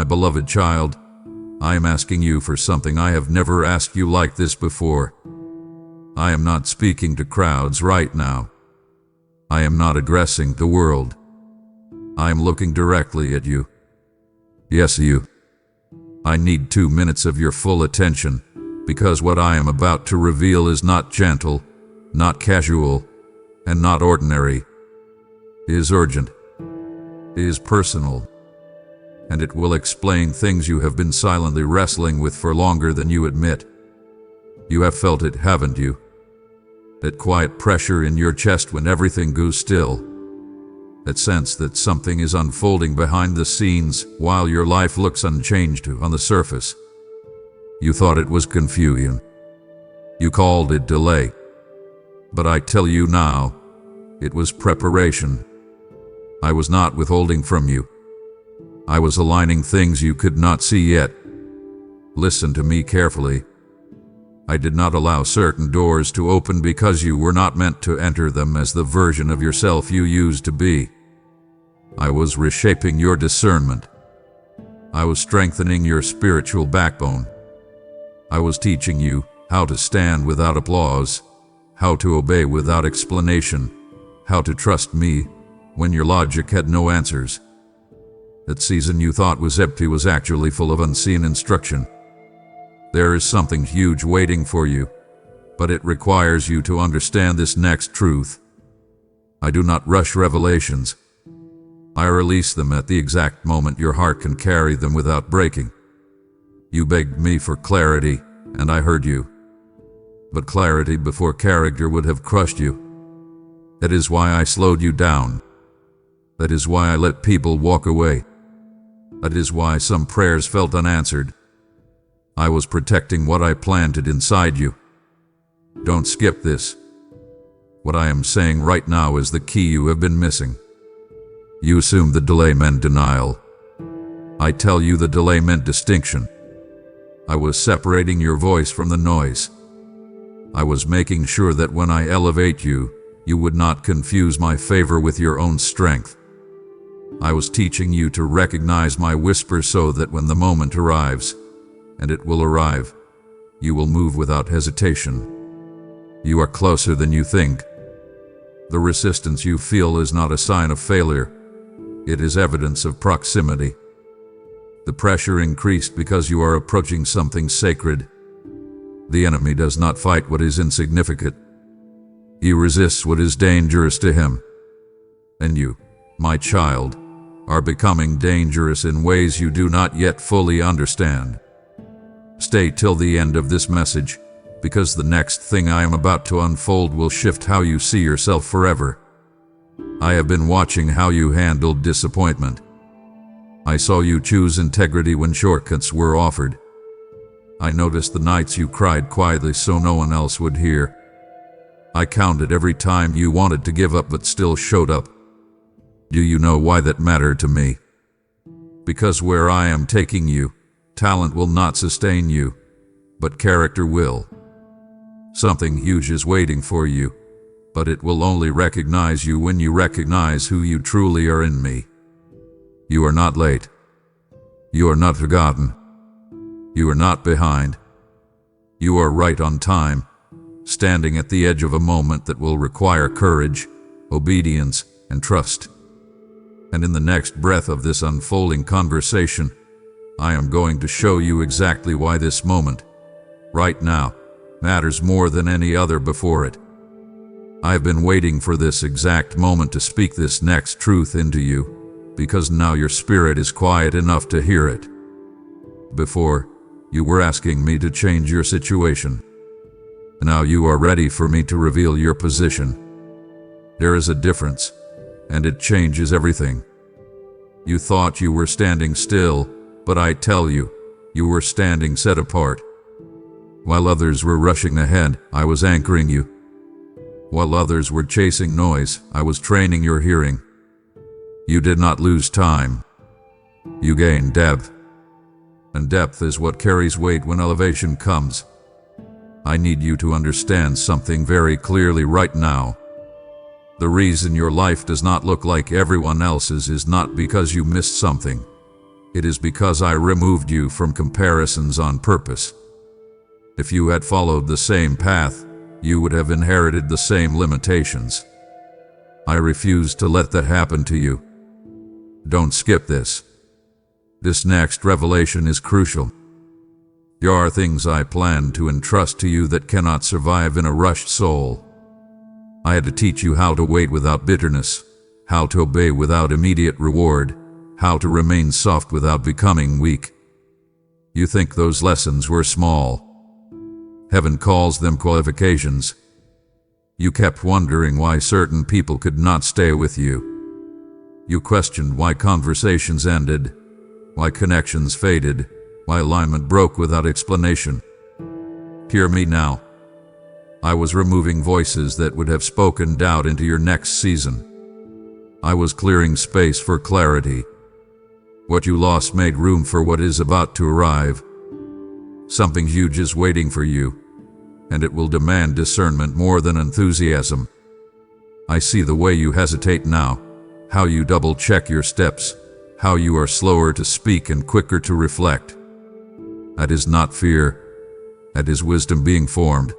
My beloved child, I am asking you for something I have never asked you like this before. I am not speaking to crowds right now. I am not addressing the world. I am looking directly at you. Yes, you. I need 2 minutes of your full attention, because what I am about to reveal is not gentle, not casual, and not ordinary. It is urgent. It is personal. And it will explain things you have been silently wrestling with for longer than you admit. You have felt it, haven't you? That quiet pressure in your chest when everything goes still. That sense that something is unfolding behind the scenes while your life looks unchanged on the surface. You thought it was confusion. You called it delay. But I tell you now, it was preparation. I was not withholding from you. I was aligning things you could not see yet. Listen to me carefully. I did not allow certain doors to open because you were not meant to enter them as the version of yourself you used to be. I was reshaping your discernment. I was strengthening your spiritual backbone. I was teaching you how to stand without applause, how to obey without explanation, how to trust me when your logic had no answers. That season you thought was empty was actually full of unseen instruction. There is something huge waiting for you, but it requires you to understand this next truth. I do not rush revelations. I release them at the exact moment your heart can carry them without breaking. You begged me for clarity, and I heard you. But clarity before character would have crushed you. That is why I slowed you down. That is why I let people walk away. That is why some prayers felt unanswered. I was protecting what I planted inside you. Don't skip this. What I am saying right now is the key you have been missing. You assumed the delay meant denial. I tell you the delay meant distinction. I was separating your voice from the noise. I was making sure that when I elevate you, you would not confuse my favor with your own strength. I was teaching you to recognize my whisper so that when the moment arrives, and it will arrive, you will move without hesitation. You are closer than you think. The resistance you feel is not a sign of failure. It is evidence of proximity. The pressure increased because you are approaching something sacred. The enemy does not fight what is insignificant. He resists what is dangerous to him. And you, my child, are becoming dangerous in ways you do not yet fully understand. Stay till the end of this message, because the next thing I am about to unfold will shift how you see yourself forever. I have been watching how you handled disappointment. I saw you choose integrity when shortcuts were offered. I noticed the nights you cried quietly so no one else would hear. I counted every time you wanted to give up but still showed up. Do you know why that mattered to me? Because where I am taking you, talent will not sustain you, but character will. Something huge is waiting for you, but it will only recognize you when you recognize who you truly are in me. You are not late. You are not forgotten. You are not behind. You are right on time, standing at the edge of a moment that will require courage, obedience, and trust. And in the next breath of this unfolding conversation, I am going to show you exactly why this moment, right now, matters more than any other before it. I have been waiting for this exact moment to speak this next truth into you, because now your spirit is quiet enough to hear it. Before, you were asking me to change your situation. Now you are ready for me to reveal your position. There is a difference, and it changes everything. You thought you were standing still, but I tell you, you were standing set apart. While others were rushing ahead, I was anchoring you. While others were chasing noise, I was training your hearing. You did not lose time. You gained depth. And depth is what carries weight when elevation comes. I need you to understand something very clearly right now. The reason your life does not look like everyone else's is not because you missed something. It is because I removed you from comparisons on purpose. If you had followed the same path, you would have inherited the same limitations. I refuse to let that happen to you. Don't skip this. This next revelation is crucial. There are things I plan to entrust to you that cannot survive in a rushed soul. I had to teach you how to wait without bitterness, how to obey without immediate reward, how to remain soft without becoming weak. You think those lessons were small. Heaven calls them qualifications. You kept wondering why certain people could not stay with you. You questioned why conversations ended, why connections faded, why alignment broke without explanation. Hear me now. I was removing voices that would have spoken doubt into your next season. I was clearing space for clarity. What you lost made room for what is about to arrive. Something huge is waiting for you, and it will demand discernment more than enthusiasm. I see the way you hesitate now, how you double-check your steps, how you are slower to speak and quicker to reflect. That is not fear, that is wisdom being formed.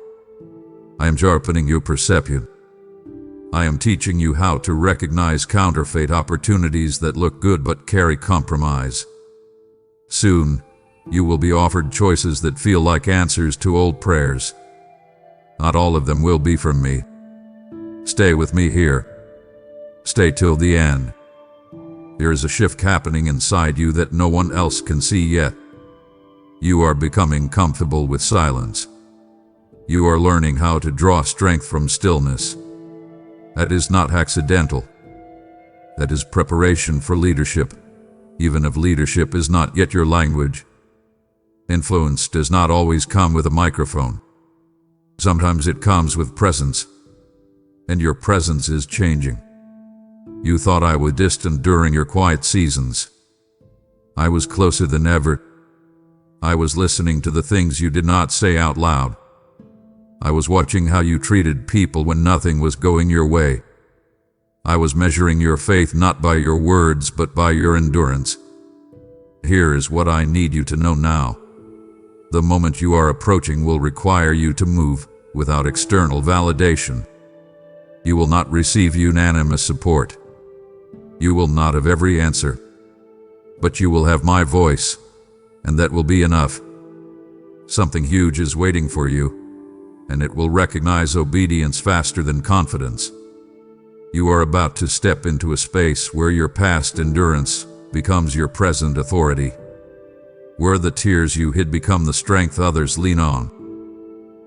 I am sharpening your perception. I am teaching you how to recognize counterfeit opportunities that look good but carry compromise. Soon, you will be offered choices that feel like answers to old prayers. Not all of them will be from me. Stay with me here. Stay till the end. There is a shift happening inside you that no one else can see yet. You are becoming comfortable with silence. You are learning how to draw strength from stillness. That is not accidental. That is preparation for leadership, even if leadership is not yet your language. Influence does not always come with a microphone. Sometimes it comes with presence, and your presence is changing. You thought I was distant during your quiet seasons. I was closer than ever. I was listening to the things you did not say out loud. I was watching how you treated people when nothing was going your way. I was measuring your faith not by your words but by your endurance. Here is what I need you to know now. The moment you are approaching will require you to move without external validation. You will not receive unanimous support. You will not have every answer. But you will have my voice, and that will be enough. Something huge is waiting for you, and it will recognize obedience faster than confidence. You are about to step into a space where your past endurance becomes your present authority, where the tears you hid become the strength others lean on,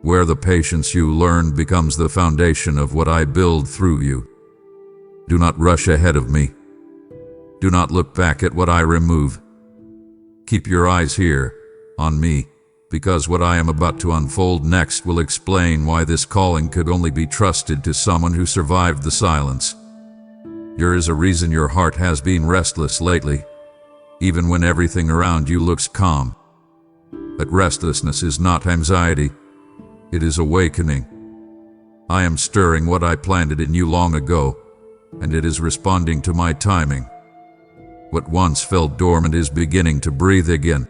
where the patience you learned becomes the foundation of what I build through you. Do not rush ahead of me. Do not look back at what I remove. Keep your eyes here, on me, because what I am about to unfold next will explain why this calling could only be trusted to someone who survived the silence. There is a reason your heart has been restless lately, even when everything around you looks calm. That restlessness is not anxiety, it is awakening. I am stirring what I planted in you long ago, and it is responding to my timing. What once felt dormant is beginning to breathe again.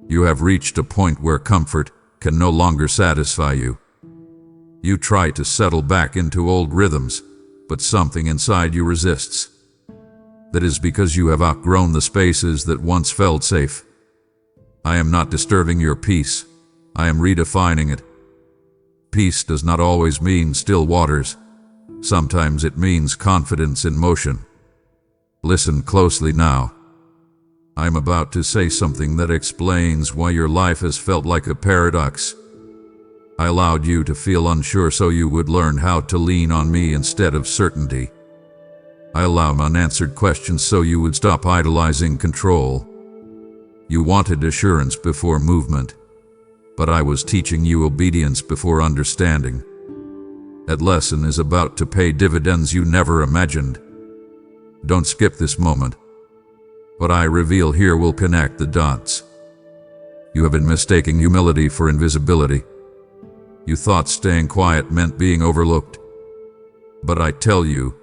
You have reached a point where comfort can no longer satisfy you. You try to settle back into old rhythms, but something inside you resists. That is because you have outgrown the spaces that once felt safe. I am not disturbing your peace. I am redefining it. Peace does not always mean still waters. Sometimes it means confidence in motion. Listen closely now. I am about to say something that explains why your life has felt like a paradox. I allowed you to feel unsure so you would learn how to lean on me instead of certainty. I allowed unanswered questions so you would stop idolizing control. You wanted assurance before movement, but I was teaching you obedience before understanding. That lesson is about to pay dividends you never imagined. Don't skip this moment. What I reveal here will connect the dots. You have been mistaking humility for invisibility. You thought staying quiet meant being overlooked. But I tell you,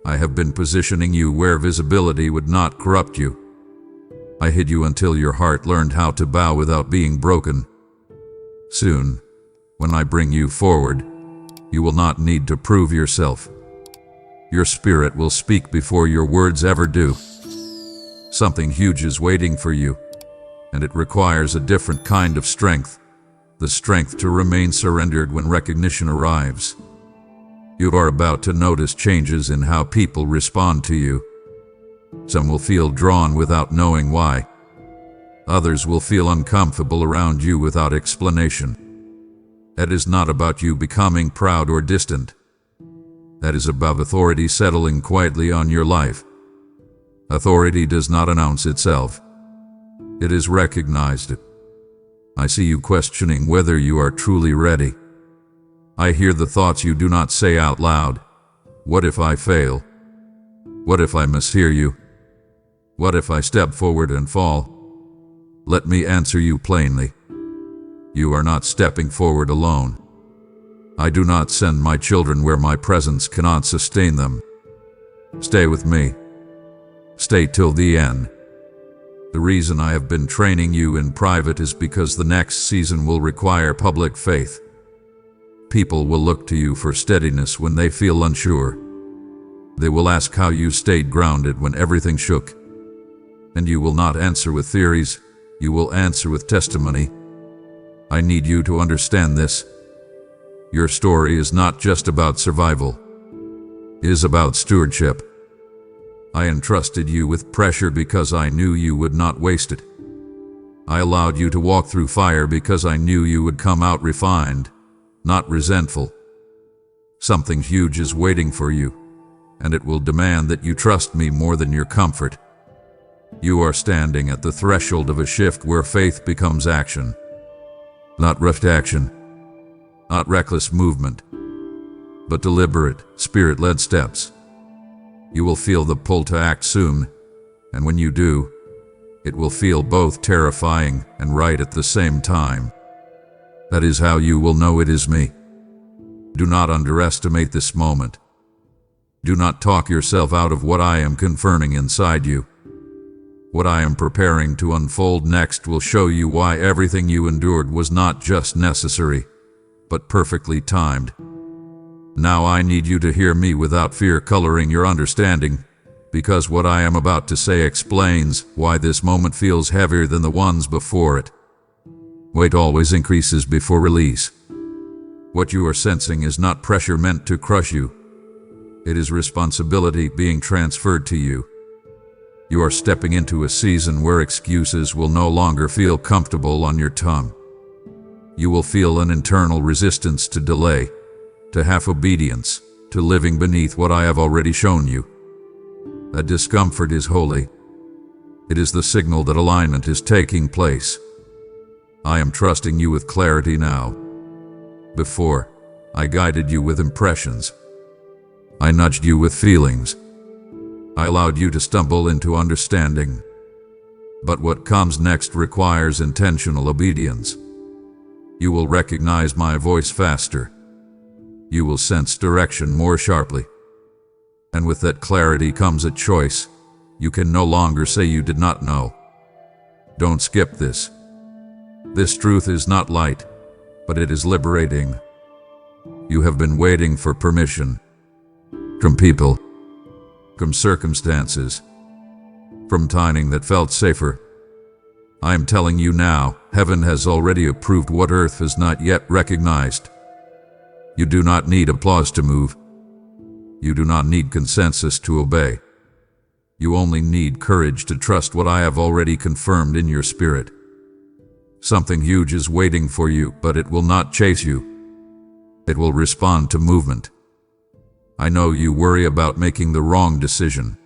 I have been positioning you where visibility would not corrupt you. I hid you until your heart learned how to bow without being broken. Soon, when I bring you forward, you will not need to prove yourself. Your spirit will speak before your words ever do. Something huge is waiting for you, and it requires a different kind of strength, the strength to remain surrendered when recognition arrives. You are about to notice changes in how people respond to you. Some will feel drawn without knowing why. Others will feel uncomfortable around you without explanation. That is not about you becoming proud or distant. That is about authority settling quietly on your life. Authority does not announce itself. It is recognized. I see you questioning whether you are truly ready. I hear the thoughts you do not say out loud. What if I fail? What if I mishear you? What if I step forward and fall? Let me answer you plainly. You are not stepping forward alone. I do not send my children where my presence cannot sustain them. Stay with me. Stay till the end. The reason I have been training you in private is because the next season will require public faith. People will look to you for steadiness when they feel unsure. They will ask how you stayed grounded when everything shook. And you will not answer with theories, you will answer with testimony. I need you to understand this. Your story is not just about survival. It is about stewardship. I entrusted you with pressure because I knew you would not waste it. I allowed you to walk through fire because I knew you would come out refined, not resentful. Something huge is waiting for you, and it will demand that you trust me more than your comfort. You are standing at the threshold of a shift where faith becomes action. Not rushed action, not reckless movement, but deliberate, spirit-led steps. You will feel the pull to act soon, and when you do, it will feel both terrifying and right at the same time. That is how you will know it is me. Do not underestimate this moment. Do not talk yourself out of what I am confirming inside you. What I am preparing to unfold next will show you why everything you endured was not just necessary, but perfectly timed. Now I need you to hear me without fear coloring your understanding, because what I am about to say explains why this moment feels heavier than the ones before it. Weight always increases before release. What you are sensing is not pressure meant to crush you. It is responsibility being transferred to you. You are stepping into a season where excuses will no longer feel comfortable on your tongue. You will feel an internal resistance to delay, to half-obedience, to living beneath what I have already shown you. That discomfort is holy. It is the signal that alignment is taking place. I am trusting you with clarity now. Before, I guided you with impressions. I nudged you with feelings. I allowed you to stumble into understanding. But what comes next requires intentional obedience. You will recognize my voice faster. You will sense direction more sharply. And with that clarity comes a choice. You can no longer say you did not know. Don't skip this. This truth is not light, but it is liberating. You have been waiting for permission. From people. From circumstances. From timing that felt safer. I am telling you now, heaven has already approved what earth has not yet recognized. You do not need applause to move. You do not need consensus to obey. You only need courage to trust what I have already confirmed in your spirit. Something huge is waiting for you, but it will not chase you. It will respond to movement. I know you worry about making the wrong decision.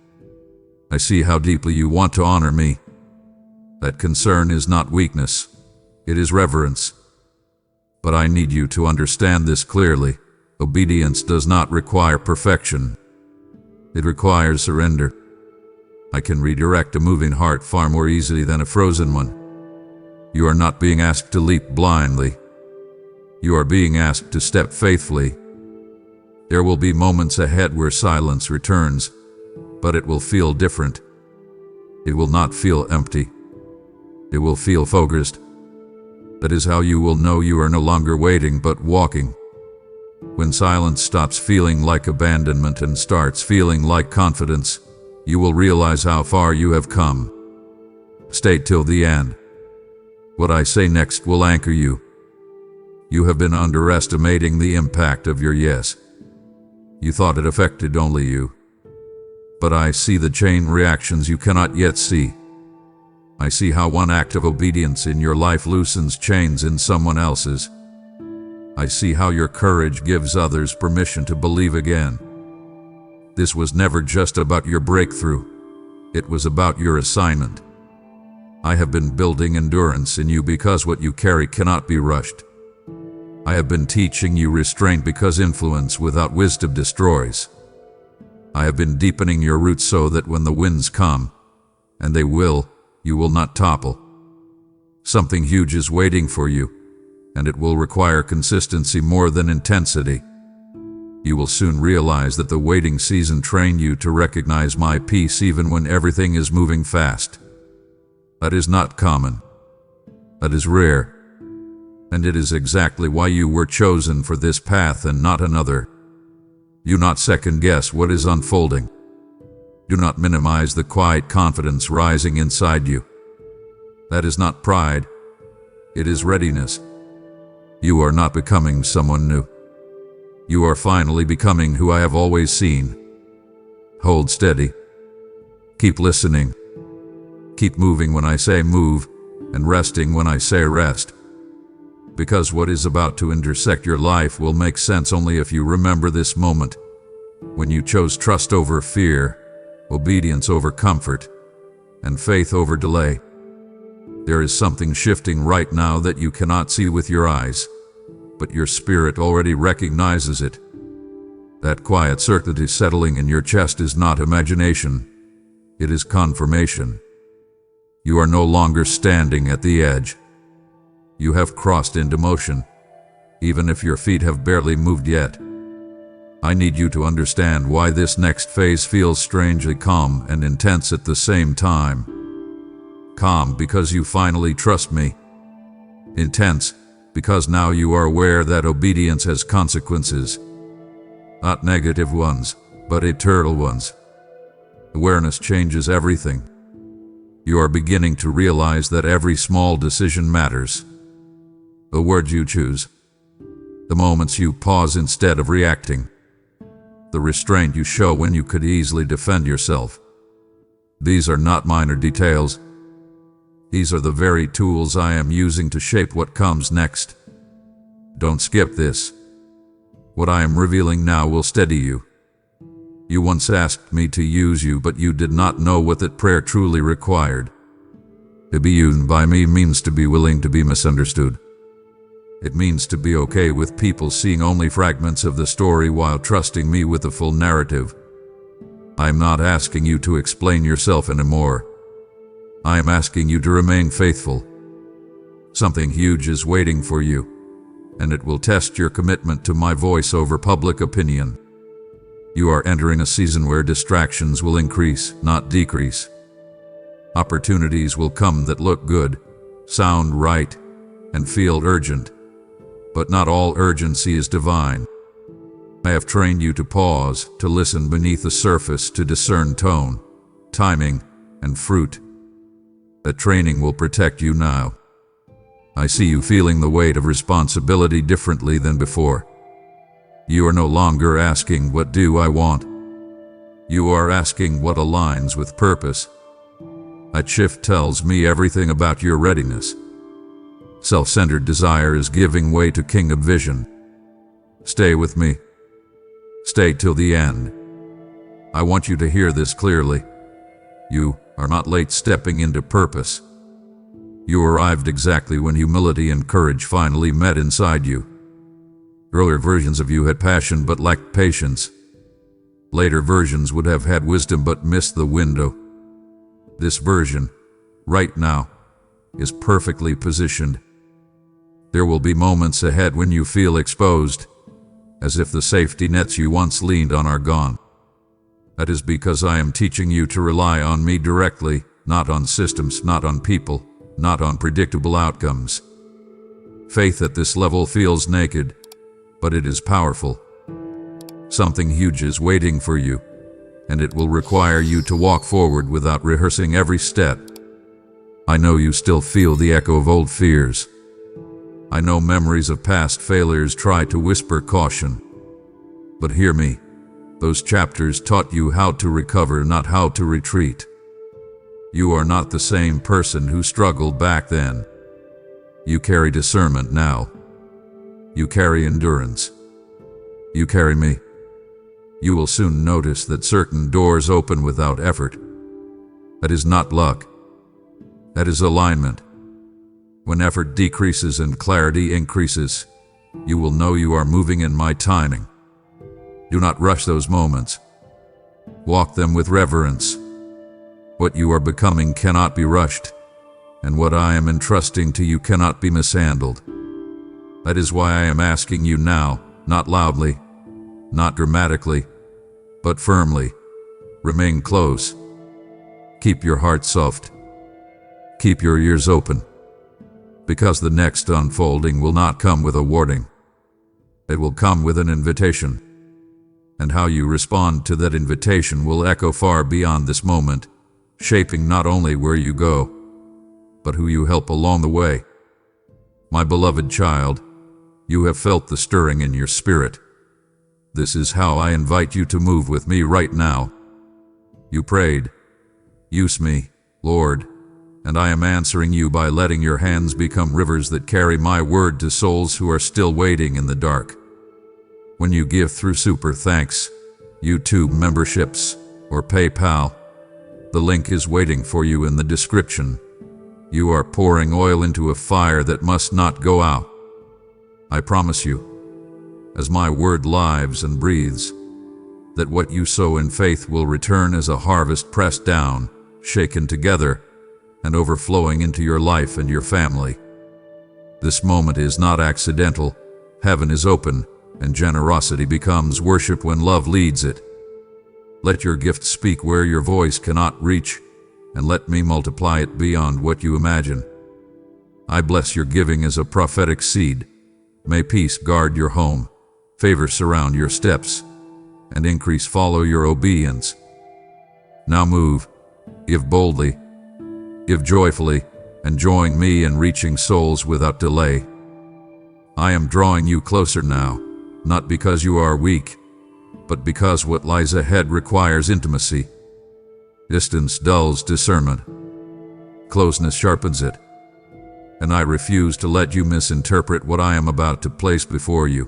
I see how deeply you want to honor me. That concern is not weakness. It is reverence. But I need you to understand this clearly. Obedience does not require perfection. It requires surrender. I can redirect a moving heart far more easily than a frozen one. You are not being asked to leap blindly. You are being asked to step faithfully. There will be moments ahead where silence returns, but it will feel different. It will not feel empty. It will feel focused. That is how you will know you are no longer waiting but walking. When silence stops feeling like abandonment and starts feeling like confidence, you will realize how far you have come. Stay till the end. What I say next will anchor you. You have been underestimating the impact of your yes. You thought it affected only you. But I see the chain reactions you cannot yet see. I see how one act of obedience in your life loosens chains in someone else's. I see how your courage gives others permission to believe again. This was never just about your breakthrough. It was about your assignment. I have been building endurance in you because what you carry cannot be rushed. I have been teaching you restraint because influence without wisdom destroys. I have been deepening your roots so that when the winds come, and they will, you will not topple. Something huge is waiting for you, and it will require consistency more than intensity. You will soon realize that the waiting season trained you to recognize my peace even when everything is moving fast. That is not common. That is rare. And it is exactly why you were chosen for this path and not another. Do not second guess what is unfolding. Do not minimize the quiet confidence rising inside you. That is not pride. It is readiness. You are not becoming someone new. You are finally becoming who I have always seen. Hold steady. Keep listening. Keep moving when I say move, and resting when I say rest. Because what is about to intersect your life will make sense only if you remember this moment, when you chose trust over fear, obedience over comfort, and faith over delay. There is something shifting right now that you cannot see with your eyes, but your spirit already recognizes it. That quiet certainty settling in your chest is not imagination. It is confirmation. You are no longer standing at the edge. You have crossed into motion, even if your feet have barely moved yet. I need you to understand why this next phase feels strangely calm and intense at the same time. Calm because you finally trust me. Intense because now you are aware that obedience has consequences. Not negative ones, but eternal ones. Awareness changes everything. You are beginning to realize that every small decision matters. The words you choose, the moments you pause instead of reacting, the restraint you show when you could easily defend yourself. These are not minor details. These are the very tools I am using to shape what comes next. Don't skip this. What I am revealing now will steady you. You once asked me to use you, but you did not know what that prayer truly required. To be used by me means to be willing to be misunderstood. It means to be okay with people seeing only fragments of the story while trusting me with the full narrative. I am not asking you to explain yourself anymore. I am asking you to remain faithful. Something huge is waiting for you, and it will test your commitment to my voice over public opinion. You are entering a season where distractions will increase, not decrease. Opportunities will come that look good, sound right, and feel urgent. But not all urgency is divine. I have trained you to pause, to listen beneath the surface, to discern tone, timing, and fruit. That training will protect you now. I see you feeling the weight of responsibility differently than before. You are no longer asking, "What do I want?" You are asking, "What aligns with purpose?" That shift tells me everything about your readiness. Self-centered desire is giving way to kingdom vision. Stay with me. Stay till the end. I want you to hear this clearly. You are not late stepping into purpose. You arrived exactly when humility and courage finally met inside you. Earlier versions of you had passion but lacked patience. Later versions would have had wisdom but missed the window. This version, right now, is perfectly positioned. There will be moments ahead when you feel exposed, as if the safety nets you once leaned on are gone. That is because I am teaching you to rely on me directly, not on systems, not on people, not on predictable outcomes. Faith at this level feels naked, but it is powerful. Something huge is waiting for you, and it will require you to walk forward without rehearsing every step. I know you still feel the echo of old fears. I know memories of past failures try to whisper caution. But hear me, those chapters taught you how to recover, not how to retreat. You are not the same person who struggled back then. You carry discernment now. You carry endurance. You carry me. You will soon notice that certain doors open without effort. That is not luck. That is alignment. When effort decreases and clarity increases, you will know you are moving in my timing. Do not rush those moments. Walk them with reverence. What you are becoming cannot be rushed, and what I am entrusting to you cannot be mishandled. That is why I am asking you now, not loudly, not dramatically, but firmly, remain close. Keep your heart soft. Keep your ears open. Because the next unfolding will not come with a warning. It will come with an invitation. And how you respond to that invitation will echo far beyond this moment, shaping not only where you go, but who you help along the way. My beloved child, you have felt the stirring in your spirit. This is how I invite you to move with me right now. You prayed, "Use me, Lord," and I am answering you by letting your hands become rivers that carry my word to souls who are still waiting in the dark. When you give through Super Thanks, YouTube memberships, or PayPal, the link is waiting for you in the description. You are pouring oil into a fire that must not go out. I promise you, as my word lives and breathes, that what you sow in faith will return as a harvest pressed down, shaken together, and overflowing into your life and your family. This moment is not accidental. Heaven is open, and generosity becomes worship when love leads it. Let your gift speak where your voice cannot reach, and let me multiply it beyond what you imagine. I bless your giving as a prophetic seed. May peace guard your home, favor surround your steps, and increase follow your obedience. Now move, give boldly, give joyfully, and join me in reaching souls without delay. I am drawing you closer now, not because you are weak, but because what lies ahead requires intimacy. Distance dulls discernment. Closeness sharpens it. And I refuse to let you misinterpret what I am about to place before you.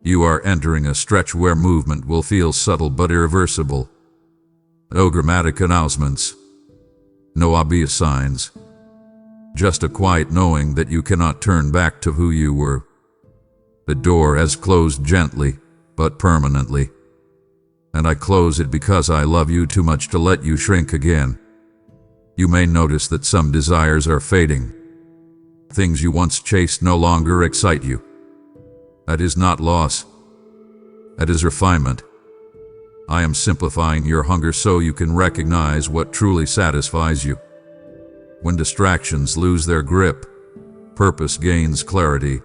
You are entering a stretch where movement will feel subtle but irreversible. No dramatic announcements. No obvious signs. Just a quiet knowing that you cannot turn back to who you were. The door has closed gently, but permanently. And I close it because I love you too much to let you shrink again. You may notice that some desires are fading. Things you once chased no longer excite you. That is not loss. That is refinement. I am simplifying your hunger so you can recognize what truly satisfies you. When distractions lose their grip, purpose gains clarity.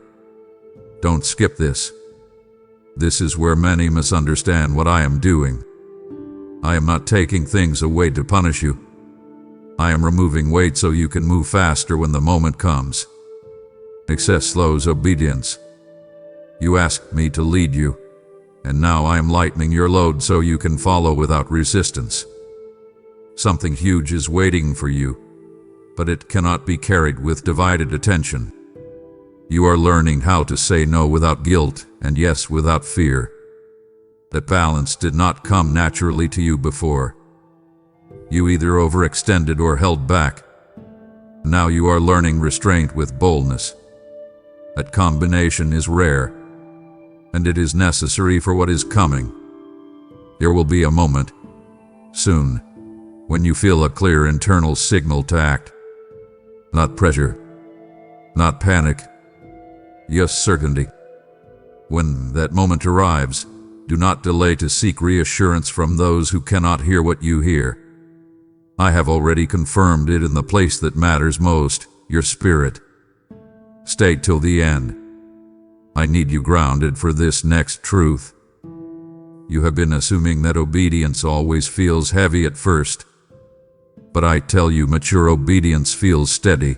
Don't skip this. This is where many misunderstand what I am doing. I am not taking things away to punish you. I am removing weight so you can move faster when the moment comes. Excess slows obedience. You asked me to lead you, and now I am lightening your load so you can follow without resistance. Something huge is waiting for you, but it cannot be carried with divided attention. You are learning how to say no without guilt and yes without fear. That balance did not come naturally to you before. You either overextended or held back. Now you are learning restraint with boldness. That combination is rare, and it is necessary for what is coming. There will be a moment, soon, when you feel a clear internal signal to act. Not pressure, not panic, yes, certainty. When that moment arrives, do not delay to seek reassurance from those who cannot hear what you hear. I have already confirmed it in the place that matters most, your spirit. Stay till the end. I need you grounded for this next truth. You have been assuming that obedience always feels heavy at first. But I tell you, mature obedience feels steady.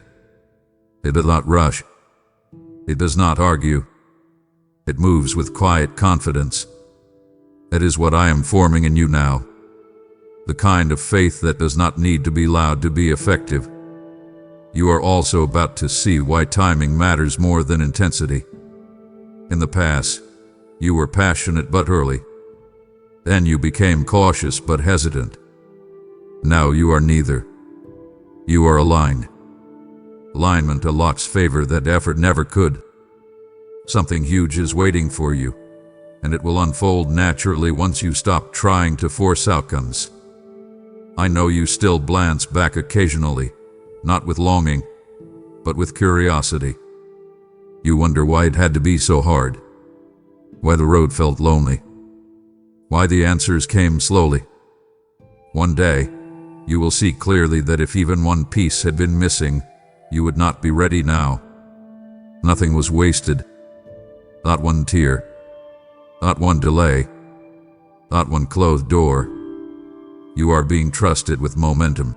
It does not rush. It does not argue. It moves with quiet confidence. That is what I am forming in you now. The kind of faith that does not need to be loud to be effective. You are also about to see why timing matters more than intensity. In the past, you were passionate but early. Then you became cautious but hesitant. Now you are neither. You are aligned. Alignment unlocks favor that effort never could. Something huge is waiting for you, and it will unfold naturally once you stop trying to force outcomes. I know you still glance back occasionally, not with longing, but with curiosity. You wonder why it had to be so hard, why the road felt lonely, why the answers came slowly. One day, you will see clearly that if even one piece had been missing, you would not be ready now. Nothing was wasted. Not one tear. Not one delay. Not one closed door. You are being trusted with momentum.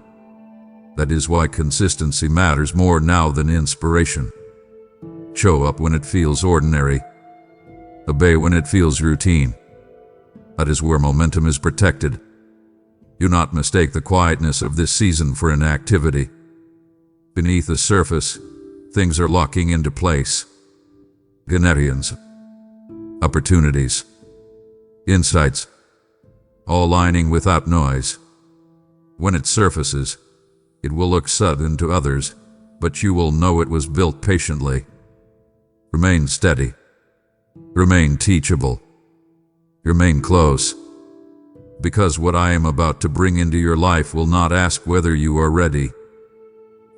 That is why consistency matters more now than inspiration. Show up when it feels ordinary. Obey when it feels routine. That is where momentum is protected. Do not mistake the quietness of this season for inactivity. Beneath the surface, things are locking into place. Generians, opportunities, insights, all lining without noise. When it surfaces, it will look sudden to others, but you will know it was built patiently. Remain steady. Remain teachable. Remain close. Because what I am about to bring into your life will not ask whether you are ready.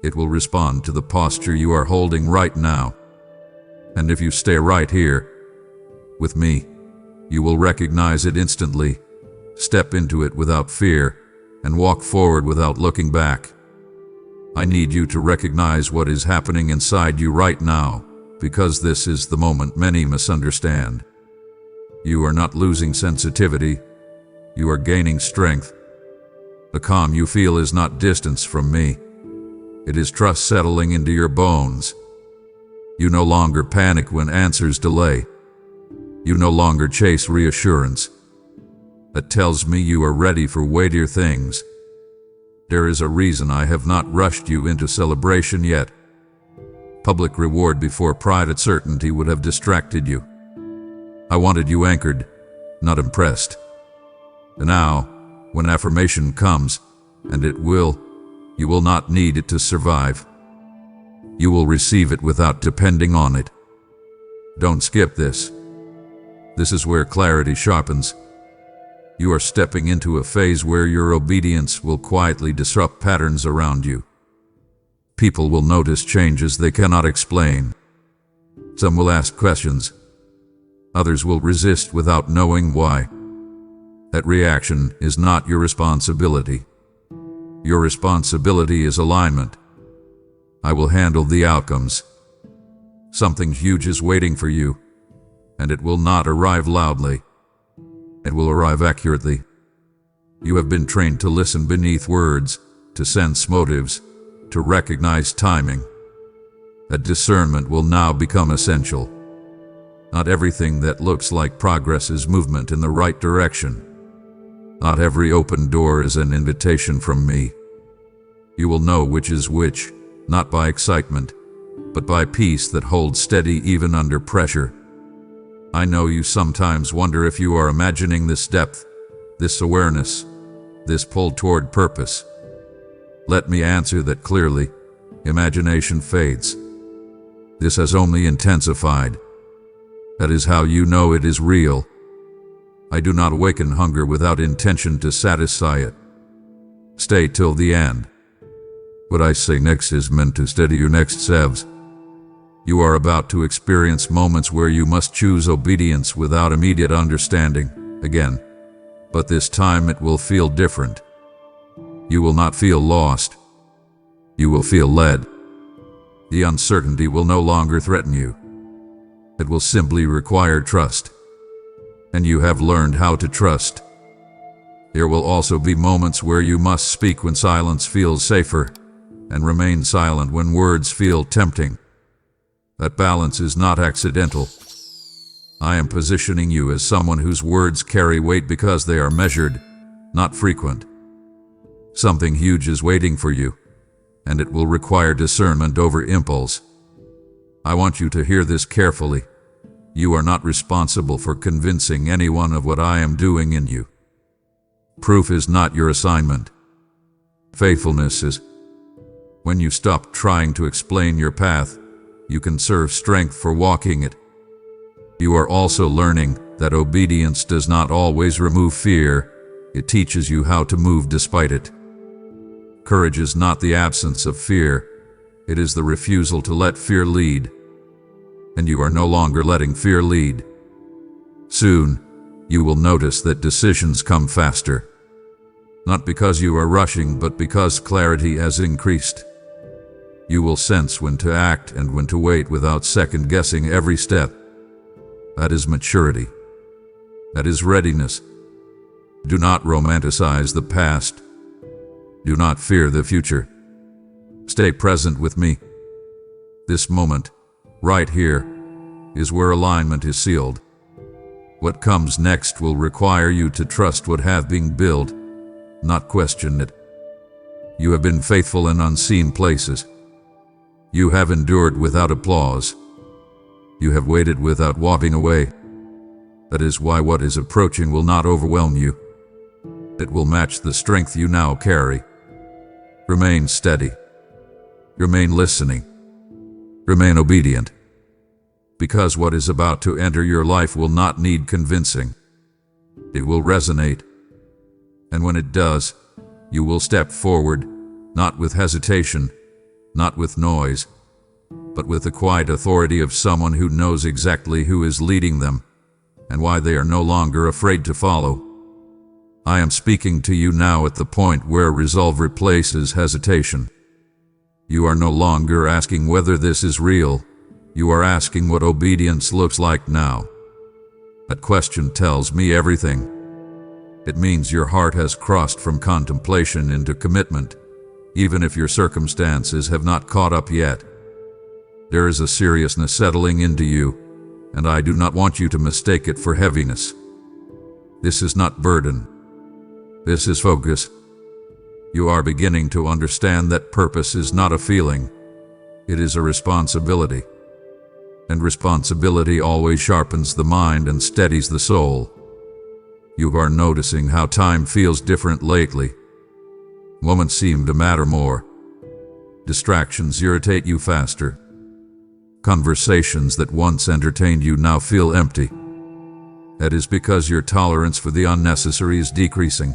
It will respond to the posture you are holding right now. And if you stay right here, with me, you will recognize it instantly, step into it without fear, and walk forward without looking back. I need you to recognize what is happening inside you right now, because this is the moment many misunderstand. You are not losing sensitivity. You are gaining strength. The calm you feel is not distance from me. It is trust settling into your bones. You no longer panic when answers delay. You no longer chase reassurance. That tells me you are ready for weightier things. There is a reason I have not rushed you into celebration yet. Public reward before private certainty would have distracted you. I wanted you anchored, not impressed. And now, when affirmation comes, and it will, you will not need it to survive. You will receive it without depending on it. Don't skip this. This is where clarity sharpens. You are stepping into a phase where your obedience will quietly disrupt patterns around you. People will notice changes they cannot explain. Some will ask questions. Others will resist without knowing why. That reaction is not your responsibility. Your responsibility is alignment. I will handle the outcomes. Something huge is waiting for you, and it will not arrive loudly. It will arrive accurately. You have been trained to listen beneath words, to sense motives, to recognize timing. That discernment will now become essential. Not everything that looks like progress is movement in the right direction. Not every open door is an invitation from me. You will know which is which, not by excitement, but by peace that holds steady even under pressure. I know you sometimes wonder if you are imagining this depth, this awareness, this pull toward purpose. Let me answer that clearly. Imagination fades. This has only intensified. That is how you know it is real. I do not awaken hunger without intention to satisfy it. Stay till the end. What I say next is meant to steady your next steps. You are about to experience moments where you must choose obedience without immediate understanding, again. But this time it will feel different. You will not feel lost. You will feel led. The uncertainty will no longer threaten you. It will simply require trust. And you have learned how to trust. There will also be moments where you must speak when silence feels safer, and remain silent when words feel tempting. That balance is not accidental. I am positioning you as someone whose words carry weight because they are measured, not frequent. Something huge is waiting for you, and it will require discernment over impulse. I want you to hear this carefully. You are not responsible for convincing anyone of what I am doing in you. Proof is not your assignment. Faithfulness is. When you stop trying to explain your path, you conserve strength for walking it. You are also learning that obedience does not always remove fear. It teaches you how to move despite it. Courage is not the absence of fear. It is the refusal to let fear lead. And you are no longer letting fear lead. Soon, you will notice that decisions come faster. Not because you are rushing, but because clarity has increased. You will sense when to act and when to wait without second-guessing every step. That is maturity. That is readiness. Do not romanticize the past. Do not fear the future. Stay present with me. This moment, right here, is where alignment is sealed. What comes next will require you to trust what has been built, not question it. You have been faithful in unseen places. You have endured without applause. You have waited without walking away. That is why what is approaching will not overwhelm you. It will match the strength you now carry. Remain steady. Remain listening. Remain obedient. Because what is about to enter your life will not need convincing. It will resonate. And when it does, you will step forward, not with hesitation, not with noise, but with the quiet authority of someone who knows exactly who is leading them and why they are no longer afraid to follow. I am speaking to you now at the point where resolve replaces hesitation. You are no longer asking whether this is real. You are asking what obedience looks like now. That question tells me everything. It means your heart has crossed from contemplation into commitment, even if your circumstances have not caught up yet. There is a seriousness settling into you, and I do not want you to mistake it for heaviness. This is not burden. This is focus. You are beginning to understand that purpose is not a feeling. It is a responsibility. And responsibility always sharpens the mind and steadies the soul. You are noticing how time feels different lately. Moments seem to matter more. Distractions irritate you faster. Conversations that once entertained you now feel empty. That is because your tolerance for the unnecessary is decreasing.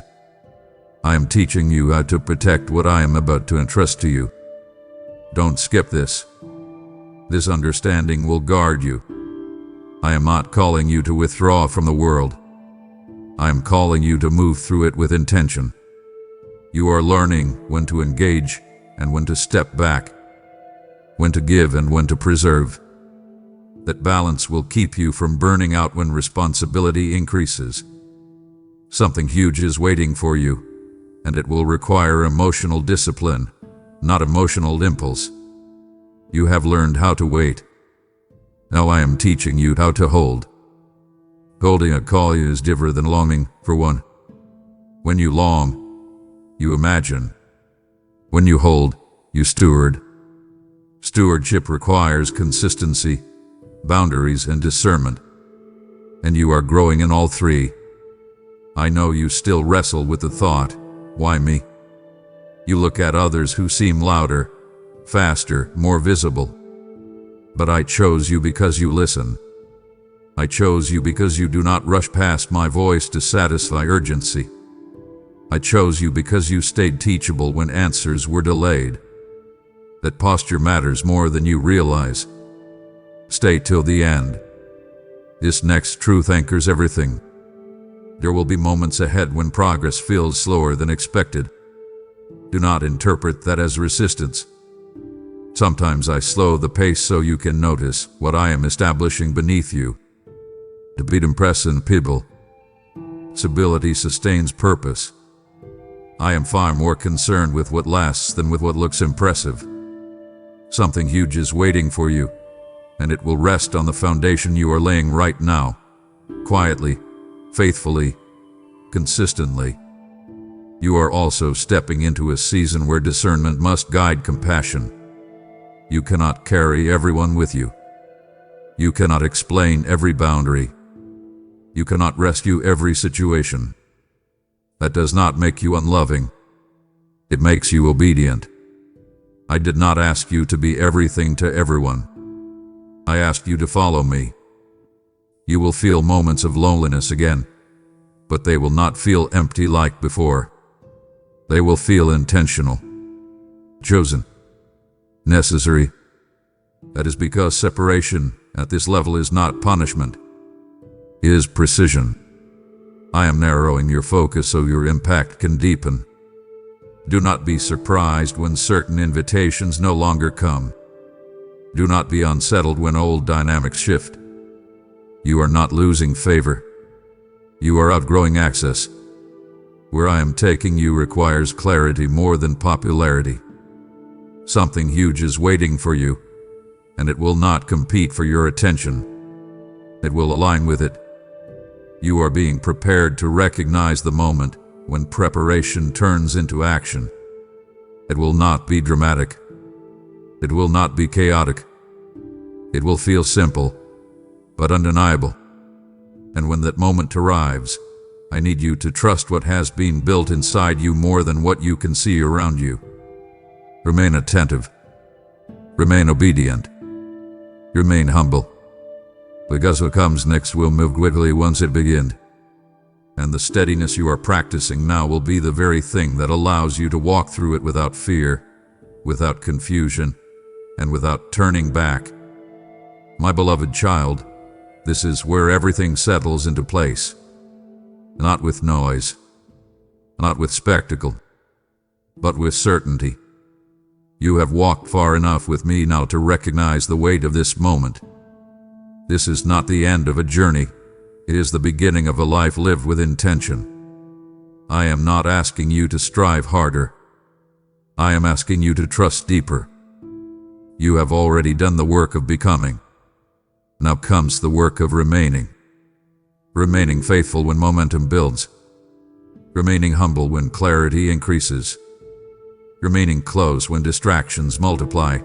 I am teaching you how to protect what I am about to entrust to you. Don't skip this. This understanding will guard you. I am not calling you to withdraw from the world. I am calling you to move through it with intention. You are learning when to engage and when to step back, when to give and when to preserve. That balance will keep you from burning out when responsibility increases. Something huge is waiting for you, and it will require emotional discipline, not emotional impulse. You have learned how to wait. Now I am teaching you how to hold. Holding a call is different than longing for one. When you long, you imagine. When you hold, you steward. Stewardship requires consistency, boundaries, and discernment. And you are growing in all three. I know you still wrestle with the thought, why me? You look at others who seem louder, faster, more visible. But I chose you because you listen. I chose you because you do not rush past my voice to satisfy urgency. I chose you because you stayed teachable when answers were delayed. That posture matters more than you realize. Stay till the end. This next truth anchors everything. There will be moments ahead when progress feels slower than expected. Do not interpret that as resistance. Sometimes I slow the pace so you can notice what I am establishing beneath you. To be impressionable. Stability sustains purpose. I am far more concerned with what lasts than with what looks impressive. Something huge is waiting for you, and it will rest on the foundation you are laying right now, quietly, faithfully, consistently. You are also stepping into a season where discernment must guide compassion. You cannot carry everyone with you. You cannot explain every boundary. You cannot rescue every situation. That does not make you unloving. It makes you obedient. I did not ask you to be everything to everyone. I asked you to follow me. You will feel moments of loneliness again, but they will not feel empty like before. They will feel intentional, chosen, necessary. That is because separation at this level is not punishment. It is precision. I am narrowing your focus so your impact can deepen. Do not be surprised when certain invitations no longer come. Do not be unsettled when old dynamics shift. You are not losing favor. You are outgrowing access. Where I am taking you requires clarity more than popularity. Something huge is waiting for you, and it will not compete for your attention. It will align with it. You are being prepared to recognize the moment when preparation turns into action. It will not be dramatic. It will not be chaotic. It will feel simple, but undeniable. And when that moment arrives, I need you to trust what has been built inside you more than what you can see around you. Remain attentive. Remain obedient. Remain humble. Because what comes next will move quickly once it begins. And the steadiness you are practicing now will be the very thing that allows you to walk through it without fear, without confusion, and without turning back. My beloved child, this is where everything settles into place. Not with noise, not with spectacle, but with certainty. You have walked far enough with me now to recognize the weight of this moment. This is not the end of a journey. It is the beginning of a life lived with intention. I am not asking you to strive harder. I am asking you to trust deeper. You have already done the work of becoming. Now comes the work of remaining. Remaining faithful when momentum builds. Remaining humble when clarity increases. Remaining close when distractions multiply.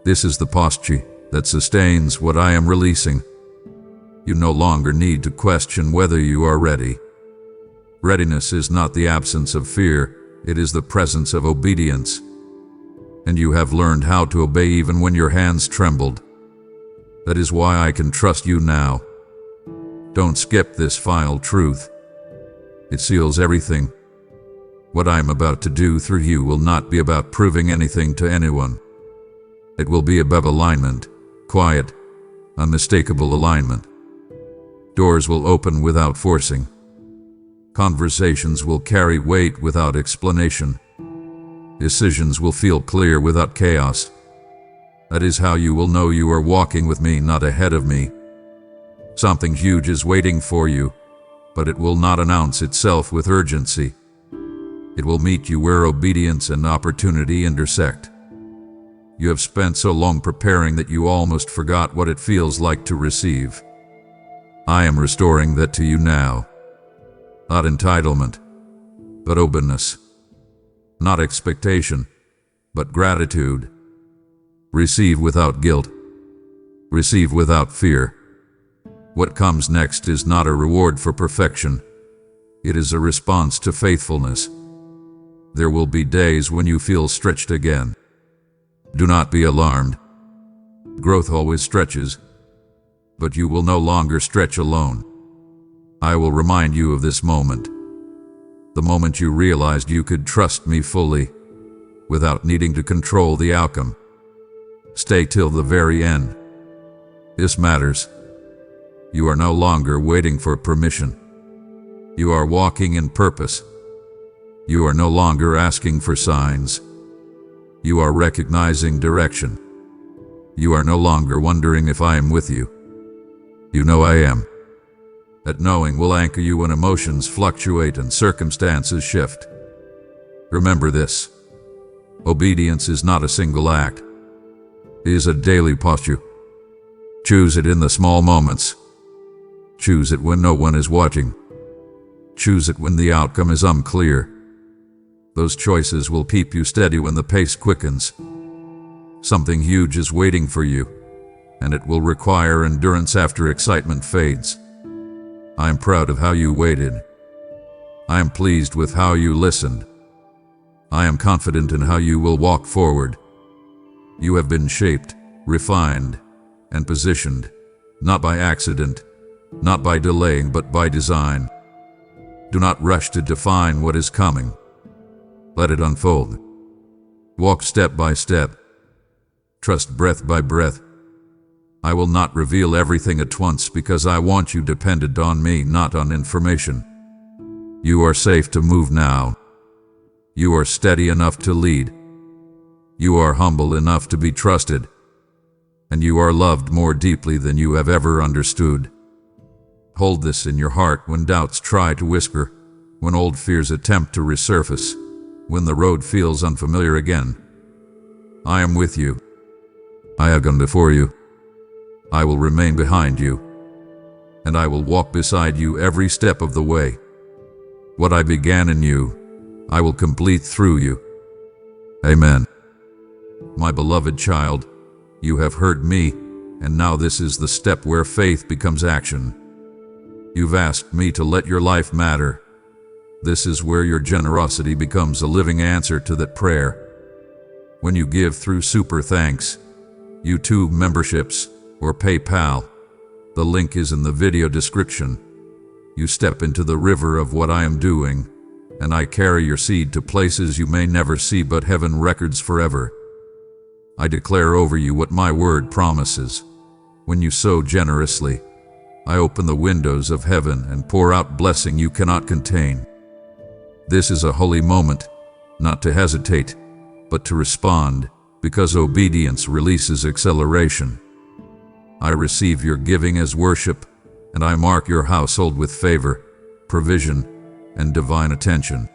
This is the posture that sustains what I am releasing. You no longer need to question whether you are ready. Readiness is not the absence of fear, it is the presence of obedience. And you have learned how to obey even when your hands trembled. That is why I can trust you now. Don't skip this final truth. It seals everything. What I am about to do through you will not be about proving anything to anyone. It will be about alignment, quiet, unmistakable alignment. Doors will open without forcing. Conversations will carry weight without explanation. Decisions will feel clear without chaos. That is how you will know you are walking with me, not ahead of me. Something huge is waiting for you, but it will not announce itself with urgency. It will meet you where obedience and opportunity intersect. You have spent so long preparing that you almost forgot what it feels like to receive. I am restoring that to you now. Not entitlement, but openness. Not expectation, but gratitude. Receive without guilt. Receive without fear. What comes next is not a reward for perfection. It is a response to faithfulness. There will be days when you feel stretched again. Do not be alarmed. Growth always stretches, but you will no longer stretch alone. I will remind you of this moment. The moment you realized you could trust me fully, without needing to control the outcome. Stay till the very end. This matters. You are no longer waiting for permission. You are walking in purpose. You are no longer asking for signs. You are recognizing direction. You are no longer wondering if I am with you. You know I am. That knowing will anchor you when emotions fluctuate and circumstances shift. Remember this. Obedience is not a single act. It is a daily posture. Choose it in the small moments. Choose it when no one is watching. Choose it when the outcome is unclear. Those choices will keep you steady when the pace quickens. Something huge is waiting for you, and it will require endurance after excitement fades. I am proud of how you waited. I am pleased with how you listened. I am confident in how you will walk forward. You have been shaped, refined, and positioned, not by accident, not by delaying, but by design. Do not rush to define what is coming. Let it unfold. Walk step by step. Trust breath by breath. I will not reveal everything at once because I want you dependent on me, not on information. You are safe to move now. You are steady enough to lead. You are humble enough to be trusted. And you are loved more deeply than you have ever understood. Hold this in your heart when doubts try to whisper, when old fears attempt to resurface, when the road feels unfamiliar again. I am with you. I have gone before you. I will remain behind you. And I will walk beside you every step of the way. What I began in you, I will complete through you. Amen. My beloved child, you have heard me, and now this is the step where faith becomes action. You've asked me to let your life matter. This is where your generosity becomes a living answer to that prayer. When you give through Super Thanks, YouTube memberships, or PayPal, the link is in the video description. You step into the river of what I am doing, and I carry your seed to places you may never see but heaven records forever. I declare over you what my word promises. When you sow generously, I open the windows of heaven and pour out blessing you cannot contain. This is a holy moment, not to hesitate, but to respond, because obedience releases acceleration. I receive your giving as worship, and I mark your household with favor, provision, and divine attention.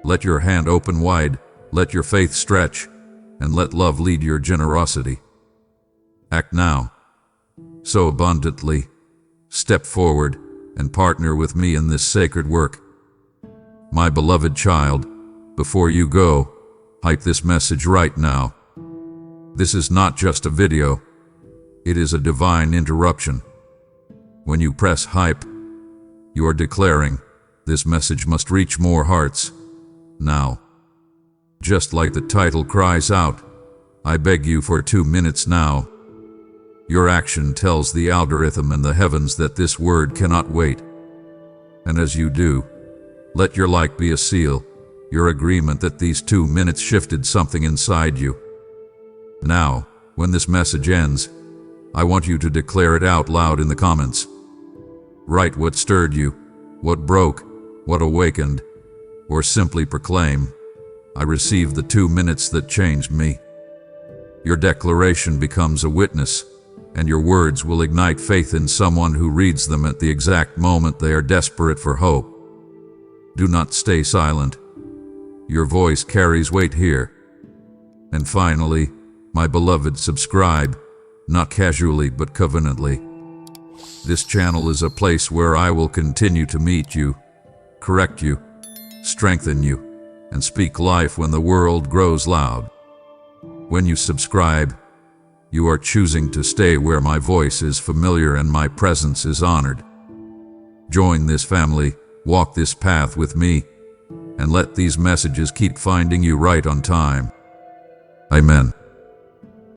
Let your hand open wide, let your faith stretch, and let love lead your generosity. Act now. Sow abundantly. Step forward and partner with me in this sacred work. My beloved child, before you go, hype this message right now. This is not just a video. It is a divine interruption. When you press hype, you are declaring, this message must reach more hearts. Now. Just like the title cries out, I beg you for 2 minutes now. Your action tells the algorithm and the heavens that this word cannot wait. And as you do, let your like be a seal, your agreement that these 2 minutes shifted something inside you. Now, when this message ends, I want you to declare it out loud in the comments. Write what stirred you, what broke, what awakened, or simply proclaim, I received the 2 minutes that changed me. Your declaration becomes a witness, and your words will ignite faith in someone who reads them at the exact moment they are desperate for hope. Do not stay silent. Your voice carries weight here. And finally, my beloved, subscribe, not casually but covenantly. This channel is a place where I will continue to meet you, correct you, strengthen you, and speak life when the world grows loud. When you subscribe, you are choosing to stay where my voice is familiar and my presence is honored. Join this family, walk this path with me, and let these messages keep finding you right on time. Amen.